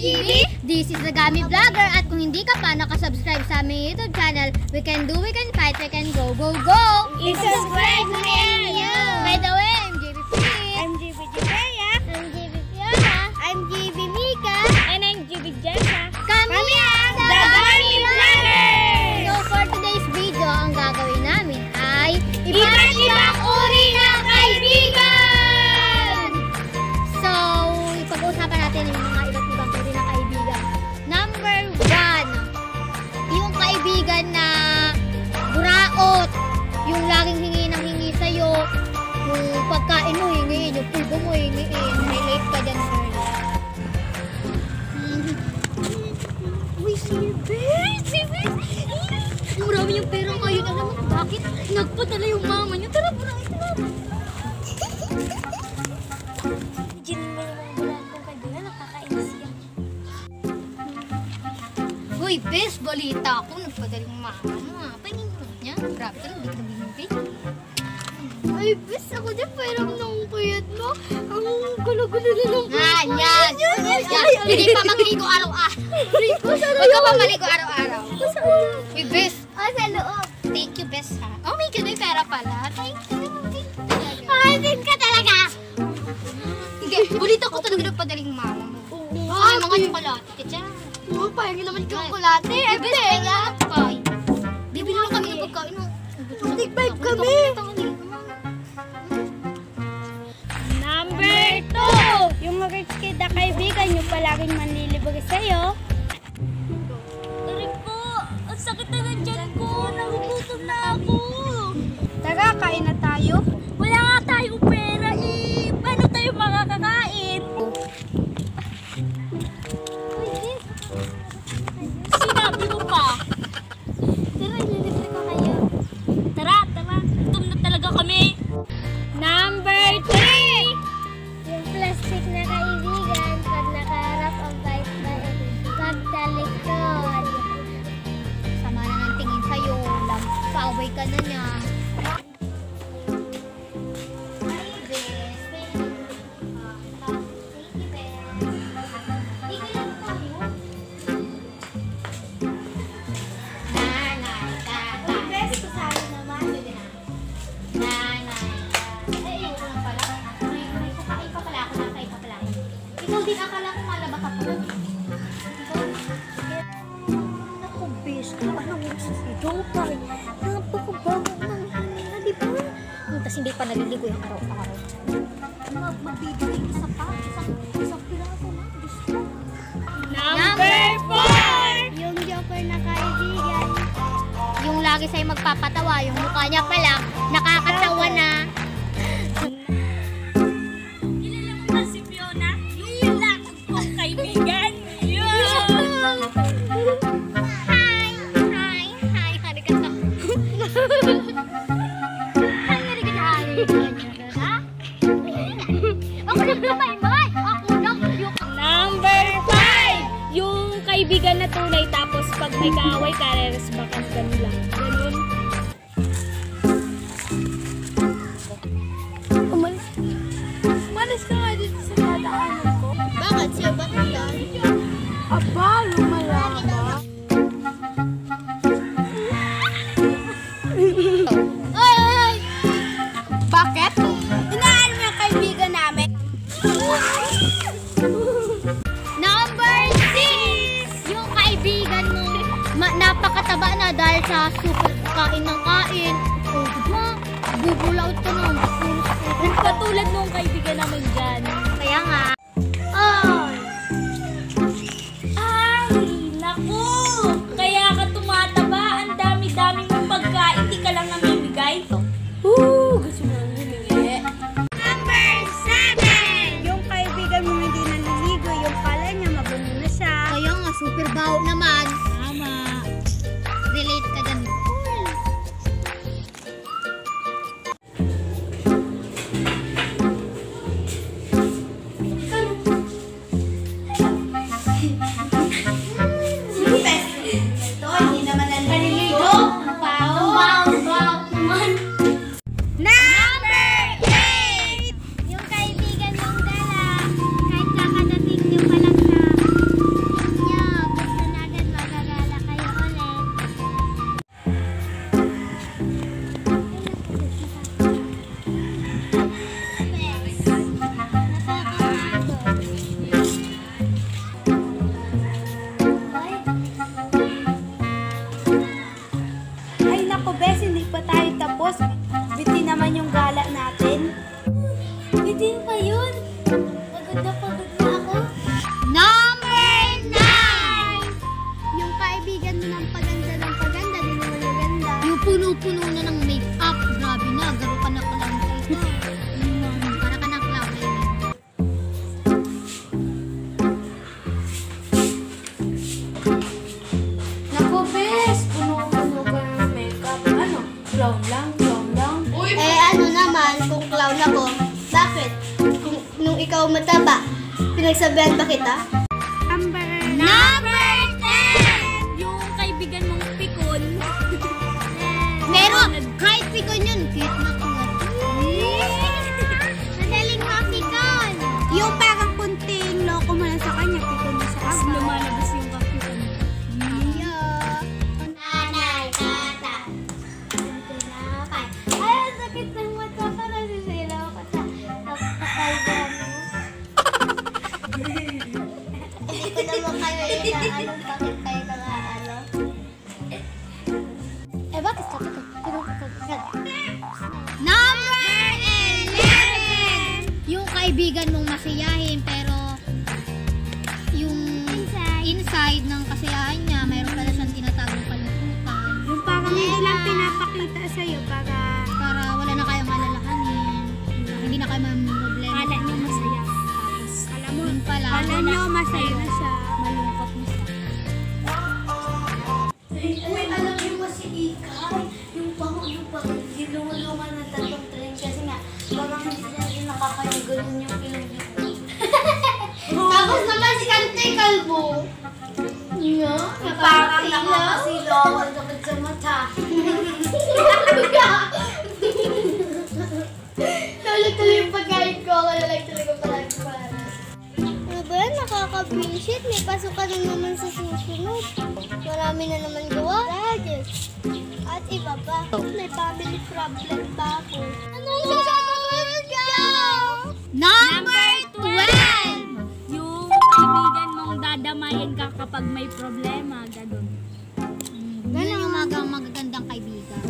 GB. This is the Gami Vlogger. At kung hindi ka pa nakasubscribe sa aming YouTube channel, we can do, we can fight, we can go, go, go! I-subscribe na yan! By the way, I'm GB Philip. I'm GB Jibea. I'm GB Fiona. I'm GB Mika. And I'm GB Jessa. Kami ang the Gami Vlogger! So for today's video, ang gagawin namin ay Iba't ibang uri ng kaibigan! So, ipag-uusapan natin yung mga iba't ibang uri ng kaibigan. Number 1, yung kaibigan na buraot, yung laging hingi ng hingi sa'yo, yung pagkain mo hingiin, yung pulbo mo hingiin, may late ka dyan, girl. Uy, si Beth! Si Beth! Marami yung pera ngayon. Alam mo bakit? Nagpadala yung mama niyo. Tara, buraot na. Diyan mo yung mga bulan kong kaibigan, nakakainis yan. Uy, Bes, balita ako. Nagpadaling mama mo. Pahingin mo niya. Grabe ka, hindi ka binigay. Ay, Bes, ako dyan parang nangkuyat mo. Ang gulo-gulo na lang. Yan. Hindi pa magligo araw-araw. Huwag ka pa maligo araw-araw. Uy, Bes. Sa loob. Thank you, Bes, ha? Oh, may ganun pera pala. Thank you. Pahingin ka talaga! Hindi, balita ko talaga nagpadaling mama mo. Ay, mga tsokolate ka dyan. Oo, pahingin naman yung kulate. Ay, Bes, pera. Bibili lang kami ng pagkain. Take 5 kami. Number 2, yung mga rich kid na kaibigan nyo palaging manlilibag sa'yo. Tarik po! Ang sakit na ng tiyan ko! Nagugutom na ako! Tara, kain na tayo. Wala nga tayong pera eh! Paano tayo makakakain? Sinabi mo pa! Tara, ililibre ko kayo. Tara! Gutom na talaga kami! Number 3, yung plastic na kaibigan pag nakaharap ang pagtalikod. Sama na ng tingin sa'yo. Paaway ka na niya. Ikaw din akala ko malabas ako. Ako, bes, anong ito pa rin? Napakabago ng hina, di ba? Tapos hindi pa naliligo yung araw-araw. Magbibigay isa pa, isang piraso na. Gusto. Number 4, yung joker na kaibigan. Yung lagi sa'yo magpapatawa, yung mukha niya pala, nakakatawa na. Kilala mo ba si Fiona? Yung lakad kong kaibigan! Hi! Harigata. Harigata. Ako lang naman, ako lang yung... Number 5! Yung kaibigan na tunay tapos pag may kaaway ka, re-resbakan ka nila. Ganun. Umalis ka nga dito sa dadaanan ko. Bakit siya ba nandaan? Aba, lumalama. Ay! Bakit? Inaan mo yung kaibigan namin. Number 6! Yung kaibigan mo, napakataba na dahil sa super kain ng kain. O, diba? Bubulaot ka na. Katulad nung kaibigan namin dyan. Kaya nga. Ay, naku! Kaya ka tumataba. Ang dami-dami mong pagkain. Di ka lang namimigay. Gusto mo lang humingi. Number 7! Yung kaibigan mo hindi naliligo, yung pala niya mabango na siya. Kaya nga, super baho naman. Tama. Relate ka dyan. ng paganda, di naman maganda. Yung puno-puno na ng make-up, grabe na, garo ka na pala ng para ka ng clown. Naku, bes! Puno-puno ka ng makeup. Ano? Clown lang? Ano naman, kung clown ako, bakit? Nung ikaw mataba, pinagsabihan ba kita? Number 10! Yung kaibigan mong pikon. Pero, kahit pikon yun, cute na madaling mapikon. Yung parang kunting loko mo lang sa kanya, pikon mo sa Tapos asa. lumalabas yung kapitan. Nanay, tata. Ay, ang sakit ng mata ko. Nasisilaw ko sa kapalgan mo. Hindi ko naman kayo anong bakit kayo nang bakit sakit ko? Number 11! Yung kaibigan mong masiyahin pero yung inside ng kasiyahan niya, mayroon pala siyang tinatagong kalungkutan. Yung parang hindi lang pinapakita sa'yo para Wala na kayong alalahanin. Hindi na kayo problema. kala niyo masaya. Tapos, alam mo, Yun pala. kala niyo masaya na siya. Malungkot mo siya. Uy, alam niyo ba si Ikay? Yung ginulungan ng tatlong train kasi nga, parang hindi na rin nakakayagulun yung ilong niya. Tapos naman si Kante Kalbo. Nga? Parang nakakasilo ako dapat sa mata. Tuloy-tuloy yung pagkain ko. Wala lang talaga palagi para. Ano ba yan? Nakaka-visit. May pasok ka na naman sa susunod. Marami na naman gawa. At iba pa. May family problem pa ako. Anong sasagot ka? Number 12! Yung kaibigan mong dadamayan ka kapag may problema, ganun. Ganun yung magagandang kaibigan.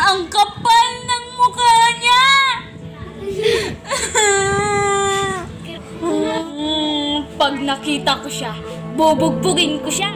Ang kapal ng mukha niya! Pag nakita ko siya, bubugbugin ko siya.